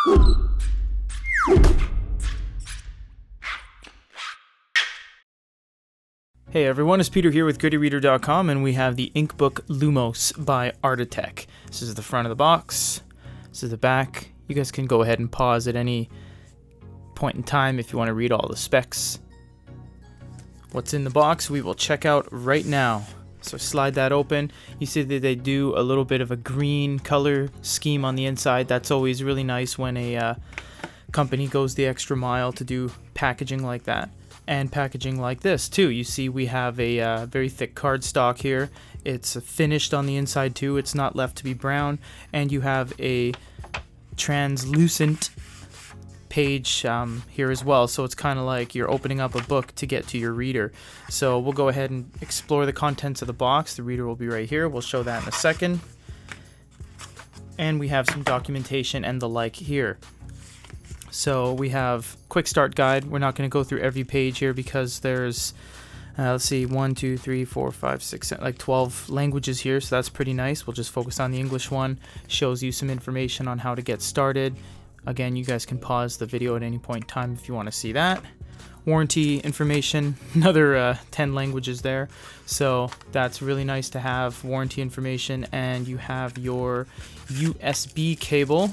Hey everyone, it's Peter here with GoodReader.com, and we have the InkBook Lumos by Artatech. This is the front of the box. This is the back. You guys can go ahead and pause at any point in time if you want to read all the specs. What's in the box we will check out right now. So slide that open. You see that they do a little bit of a green color scheme on the inside. That's always really nice when a company goes the extra mile to do packaging like that. And packaging like this too. You see we have a very thick cardstock here. It's finished on the inside too. It's not left to be brown. And you have a translucent page here as well. So it's kind of like you're opening up a book to get to your reader. So we'll go ahead and explore the contents of the box. The reader will be right here. We'll show that in a second. And we have some documentation and the like here. So we have quick start guide. We're not going to go through every page here because there's, let's see, 1, 2, 3, 4, 5, 6, like 12 languages here. So that's pretty nice. We'll just focus on the English one. Shows you some information on how to get started. Again, you guys can pause the video at any point in time if you want to see that. Warranty information, another 10 languages there. So that's really nice to have warranty information. And you have your USB cable.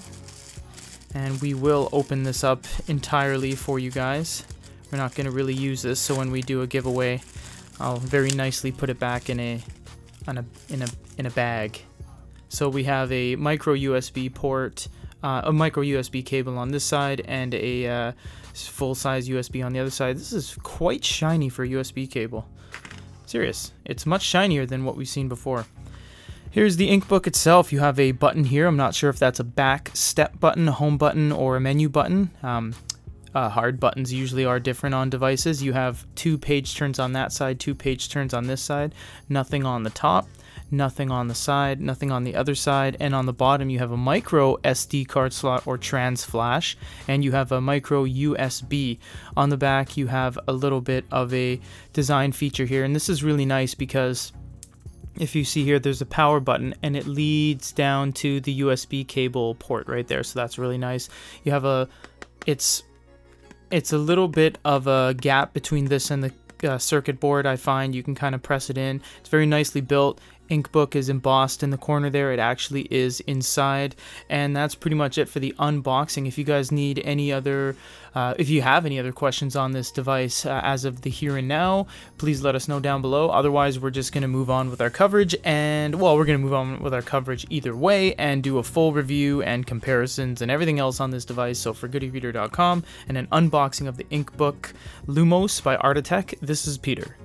And we will open this up entirely for you guys. We're not going to really use this, so when we do a giveaway, I'll very nicely put it back in a bag. So we have a micro USB port, a micro USB cable on this side, and a full-size USB on the other side. This is quite shiny for a USB cable. Serious, it's much shinier than what we've seen before. Here's the InkBook itself. You have a button here. I'm not sure if that's a back step button, a home button, or a menu button. Hard buttons usually are different on devices. You have 2 page turns on that side, 2 page turns on this side. Nothing on the top, nothing on the side, nothing on the other side. And on the bottom you have a micro SD card slot or trans flash, and you have a micro USB. On the back you have a little bit of a design feature here, and this is really nice because if you see here, there's a power button and it leads down to the USB cable port right there. So that's really nice. You have it's a little bit of a gap between this and the circuit board. I find you can kind of press it in. It's very nicely built. InkBook is embossed in the corner there. It actually is inside, and that's pretty much it for the unboxing. If you guys need any other, if you have any other questions on this device as of the here and now, please let us know down below. Otherwise, we're just going to move on with our coverage, and well, we're going to move on with our coverage either way and do a full review and comparisons and everything else on this device. So for GoodReader.com and an unboxing of the InkBook Lumos by Artatech, this is Peter.